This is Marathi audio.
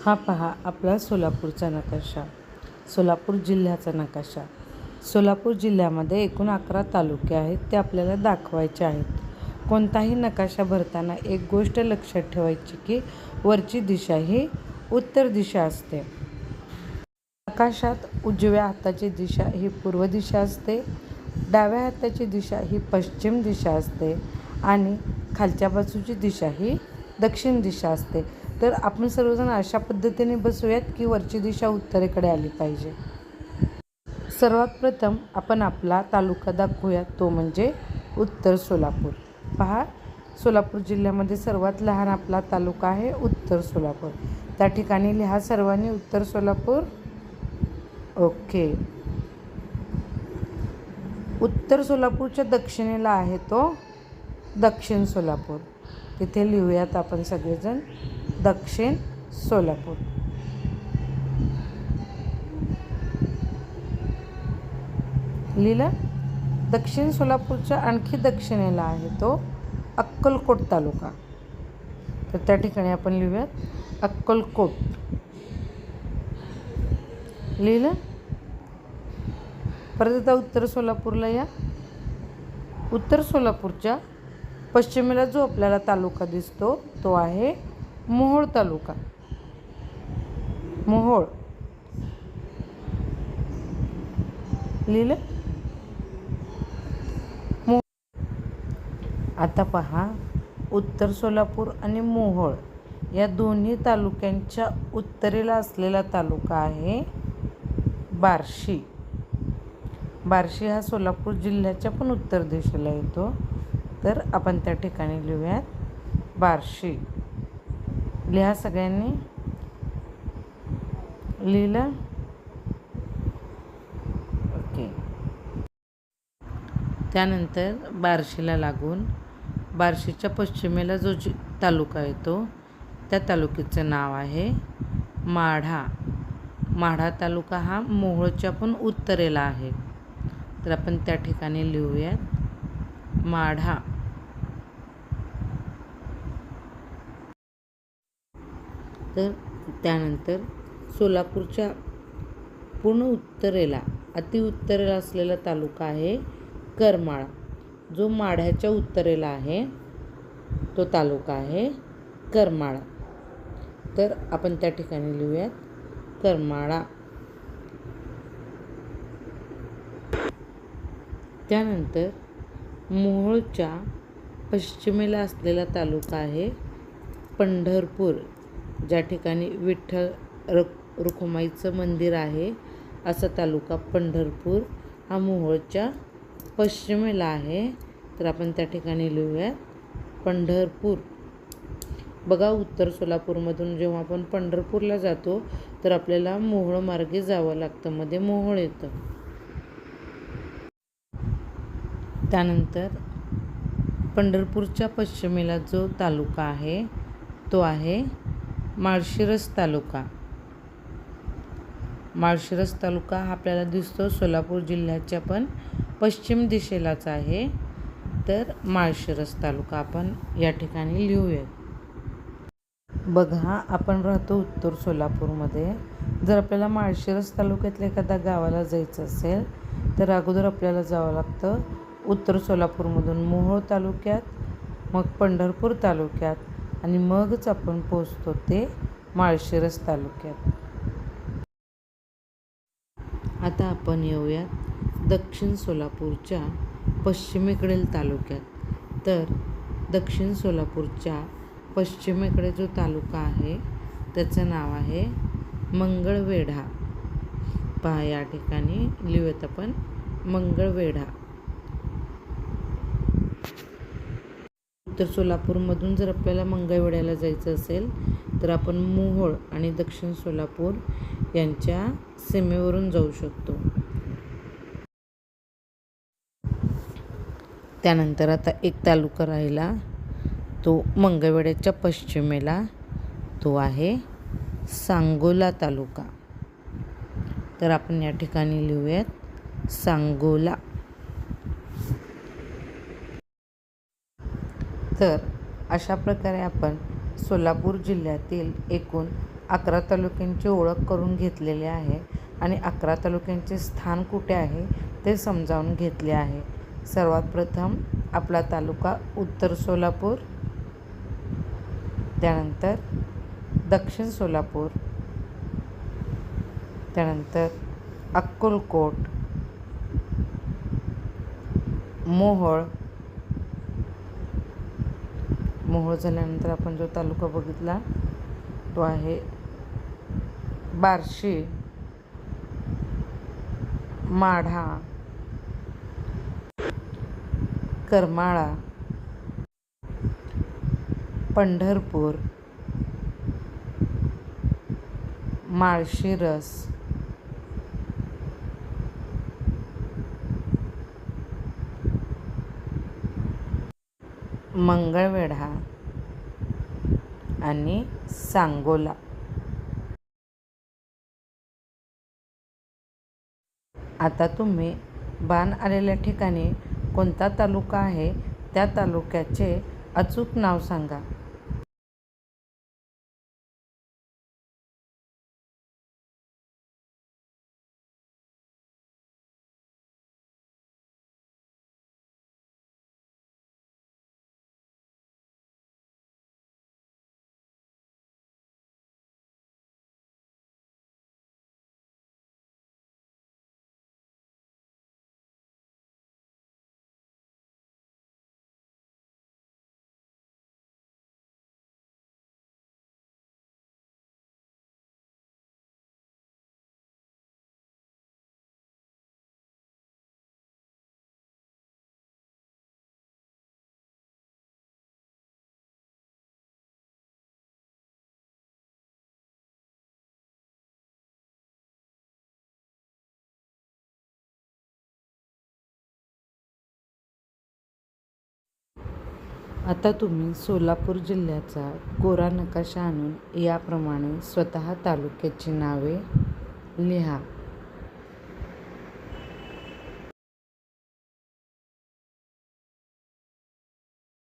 हा पहा आपला सोलापूरचा नकाशा, सोलापूर जिल्ह्याचा नकाशा. सोलापूर जिल्ह्यामध्ये एकूण 11 तालुके आहेत, ते आपल्याला दाखवायचे आहेत. कोणताही नकाशा भरताना एक गोष्ट लक्षात ठेवायची की वरची दिशा ही उत्तर दिशा असते. नकाशात उजव्या हाताची दिशा ही पूर्व दिशा असते, डाव्या हाताची दिशा ही पश्चिम दिशा असते आणि खालच्या बाजूची दिशा ही दक्षिण दिशा असते. तर आपण सर्वजण अशा पद्धतीने बसूयात की वरची दिशा उत्तरेकडे आली पाहिजे. सर्वात प्रथम आपण आपला तालुका दाखवूया, तो म्हणजे उत्तर सोलापूर. पहा, सोलापूर जिल्ह्यामध्ये सर्वात लहान आपला तालुका आहे उत्तर सोलापूर. त्या ठिकाणी लिहा सर्वांनी उत्तर सोलापूर. ओके. उत्तर सोलापूरच्या दक्षिणेला आहे तो दक्षिण सोलापूर. तिथे लिहूयात आपण सगळेजण दक्षिण सोलापूर. लिहिलं. दक्षिण सोलापूरच्या आणखी दक्षिणेला आहे तो अक्कलकोट तालुका. तर त्या ठिकाणी आपण लिहूयात अक्कलकोट. लिहिलं. परत एकदा उत्तर सोलापूरला या. उत्तर सोलापूरच्या पश्चिमेला जो आपल्याला तालुका दिसतो तो आहे मोहोळ तालुका. मोहोळ. लिहिलं. आता पहा, उत्तर सोलापूर आणि मोहोळ या दोन्ही तालुक्यांच्या उत्तरेला असलेला तालुका आहे बार्शी. बार्शी हा सोलापूर जिल्ह्याच्या पण उत्तर दिशेला येतो. तर आपण त्या ठिकाणी लिहूयात बार्शी. लिहा सगळ्यांनी. लिहिलं. ओके. त्यानंतर बार्शीला लागून बार्शीच्या पश्चिमेला जो तालुका येतो त्या तालुक्याचं नाव आहे माढा. माढा तालुका हा मोहोळच्या पण उत्तरेला आहे. तर आपण त्या ठिकाणी लिहूयात माढा. तर त्यानंतर सोलापूरच्या पूर्ण उत्तरेला अतिउत्तरेला असलेला तालुका आहे करमाळा. जो माढ्याच्या उत्तरेला आहे तो तालुका आहे करमाळा. तर आपण त्या ठिकाणी लिहूयात करमाळा. त्यानंतर मोहोळच्या पश्चिमेला असलेला तालुका आहे पंढरपूर. ज्या ठिकाणी विठ्ठल रुक्माईचं मंदिर आहे असा तालुका पंढरपूर हा मोहोळच्या पश्चिमेला आहे. तर आपण त्या ठिकाणी लिहूयात पंढरपूर. बघा, उत्तर सोलापूरमधून जेव्हा आपण पंढरपूरला जातो तर आपल्याला मोहोळ मार्गे जावं लागतं, मध्ये मोहोळ येतं. त्यानंतर पंढरपूरच्या पश्चिमेला जो तालुका आहे तो आहे माळशिरस तालुका. माळशिरस तालुका हा आपल्याला दिसतो सोलापूर जिल्ह्याच्या पण पश्चिम दिशेलाच आहे. तर माळशिरस तालुका आपण या ठिकाणी लिहूया. बघा, आपण राहतो उत्तर सोलापूरमध्ये. जर आपल्याला माळशिरस तालुक्यातल्या एखाद्या गावाला जायचं असेल तर अगोदर आपल्याला जावं लागतं उत्तर सोलापूरमधून मोहोळ तालुक्यात, मग पंढरपूर तालुक्यात आणि मगच आपण पोहोचतो ते माळशिरस तालुक्यात. आता आपण येऊयात दक्षिण सोलापूरच्या पश्चिमेकडील तालुक्यात. तर दक्षिण सोलापूरच्या पश्चिमेकडे जो तालुका आहे त्याचं नाव आहे मंगळवेढा. पहा, या ठिकाणी लिहूयात आपण मंगळवेढा. उत्तर सोलापूरमधून जर आपल्याला मंगळवेढ्याला जायचं असेल तर आपण मोहोळ आणि दक्षिण सोलापूर यांच्या सीमेवरून जाऊ शकतो. त्यानंतर आता एक तालुका राहिला तो मंगळवेढ्याच्या पश्चिमेला, तो आहे सांगोला तालुका. तर आपण या ठिकाणी लिहूयात सांगोला. तर अशा प्रकारे आपण सोलापूर जिल्ह्यातील एकूण 11 तालुक्यांची ओळख करून घेतलेली आहे आणि 11 तालुक्यांचे स्थान कुठे आहे ते समजावून घेतले आहे. सर्वात प्रथम आपला तालुका उत्तर सोलापूर, त्यानंतर दक्षिण सोलापूर, त्यानंतर अक्कलकोट, मोहोळ झाल्यानंतर आपण जो तालुका बघितला तो आहे बार्शी, माढा, करमाळा, पंढरपूर, माळशिरस, मंगळवेढा आणि सांगोला. आता तुम्ही बाण आलेल्या ठिकाणी कोणता तालुका आहे त्या तालुक्याचे अचूक नाव सांगा. आता तुम्ही सोलापूर जिल्ह्याचा कोरा नकाशा आणून याप्रमाणे स्वतः तालुक्याची नावे लिहा.